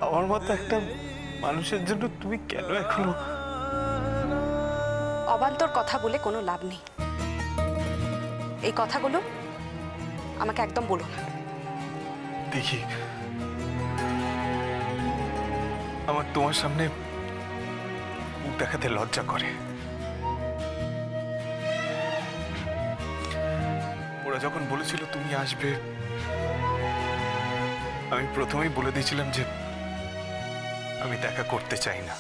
আমার মতো একটা মানুষের জন্য তুমি কেন এখনো? অবান্তর কথা বলে কোনো লাভ নেই। এই কথাগুলো আমাকে একদম বলো না। দেখি, আমার তোমার সামনে মুখ দেখাতে লজ্জা করে। ওরা যখন বলেছিল তুমি আসবে, আমি প্রথমেই বলে দিয়েছিলাম যে আমি দেখা করতে চাই না।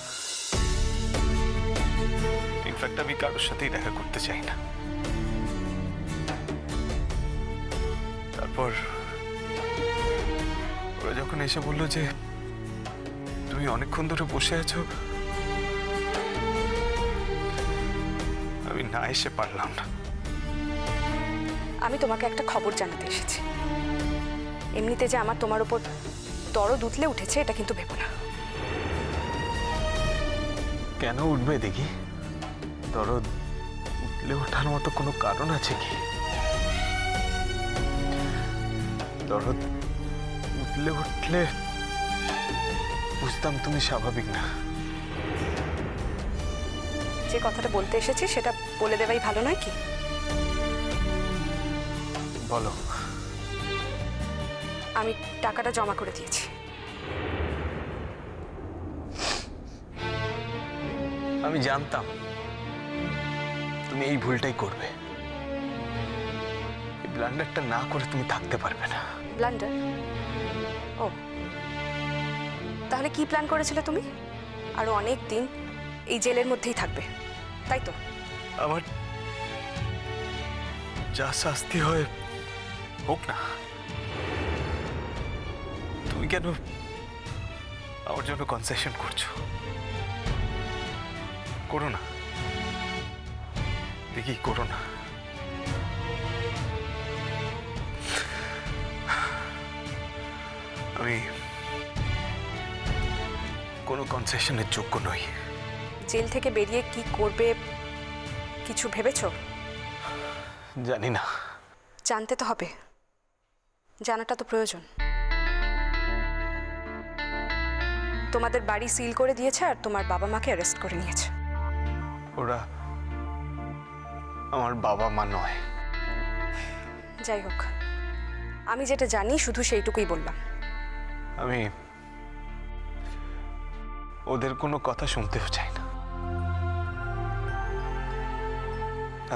ইনফ্যাক্ট আমি কারোর সাথেই দেখা করতে চাই না। তারপর ওরা যখন এসে বলল যে তুমি অনেকক্ষণ ধরে বসে আছো, আমি না এসে পারলাম না। আমি তোমাকে একটা খবর জানাতে এসেছি। এমনিতে যে আমার তোমার উপর দরদ উতলে উঠেছে এটা কিন্তু ভেবো না। কেন উঠবে দেখি? দরদ উঠলে ওঠার মতো কোনো কারণ আছে কি? দরদ উঠলে বুঝতাম তুমি স্বাভাবিক না। যে কথাটা বলতে এসেছি সেটা বলে দেওয়াই ভালো নয় কি? বলো। আমি টাকাটা জমা করে দিয়েছি। আমি জানতাম তুমি এই ভুলটাই করবে। এই ব্লান্ডারটা না করে তুমি থাকতে পারবে না। ব্লান্ডার? ও, তাহলে কি প্ল্যান করেছিলে তুমি? আরো অনেক দিন এই জেলের মধ্যেই থাকবে, তাই তো? আমার যা শাস্তি হয় হোক না। তুমি কেন আমার জন্য কনসেশন করছো? করো না দেখি, করো না। আমি কোনো কনসেশনের যোগ্য নই। জেল থেকে বেরিয়ে কি করবে কিছু ভেবেছো? জানি না। জানতে তো হবে, জানাটা তো প্রয়োজন। তোমাদের বাড়ি সিল করে দিয়েছে আর তোমার বাবা মাকে অ্যারেস্ট করে নিয়েছে। ওরা আমার বাবা মা নয়। যাই হোক, আমি যেটা জানি শুধু সেইটুকুই বললাম। আমি ওদের কোনো কথা শুনতেও চাই না,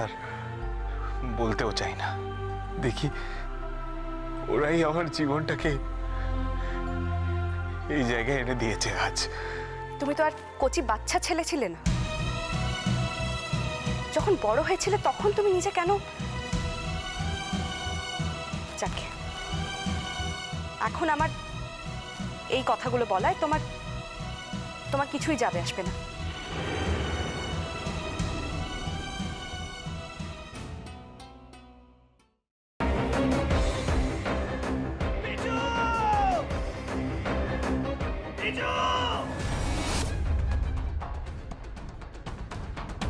আর বলতেও চাই না। দেখি, ওরাই আমার জীবনটাকে এই জায়গায় এনে দিয়েছে আজ। তুমি তো আর কচি বাচ্চা ছেলে ছিলে না। যখন বড় হয়েছিলে তখন তুমি নিজে কেন? যাকে এখন আমার এই কথাগুলো বলায় তোমার কিছুই যাবে আসবে না।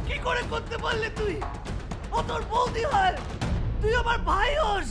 কি করে করতে পারলে তুই? ও তোর বৌদি হয়, তুই আমার ভাই হোস।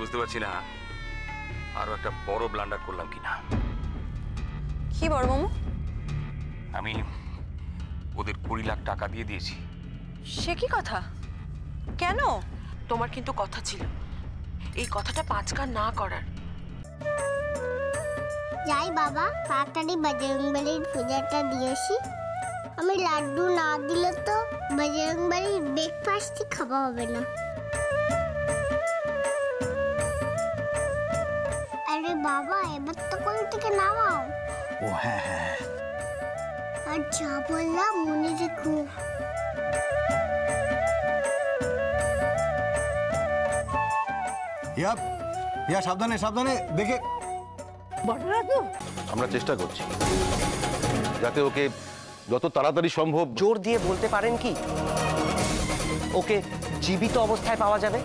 বুঝতে পারছি না আরো একটা বড় ব্লান্ডার করলাম কিনা। কি বড় মামু? আমি ওদের 20 লাখ টাকা দিয়ে দিয়েছি। সে কি কথা? কেন? তোমার কিন্তু কথা ছিল এই কথাটা 5 কান না করার। যাই বাবা, তাড়াতাড়ি বজরংবলীর পূজাটা দিয়েছি। আমি লাড্ডু না দিলে তো বজরংবলীর ব্রেকফাস্টই খাওয়া হবে না। আরে বাবা, এবার তো কোল থেকে নামাও। ও হ্যাঁ হ্যাঁ, আর যা বললাম মনে রেখো। ইয়াপ, ইয়া সাবধানে সাবধানে দেখে। আমরা চেষ্টা করছি যাতে ওকে যত তাড়াতাড়ি সম্ভব। জোর দিয়ে বলতে পারেন কি ওকে জীবিত অবস্থায় পাওয়া যাবে?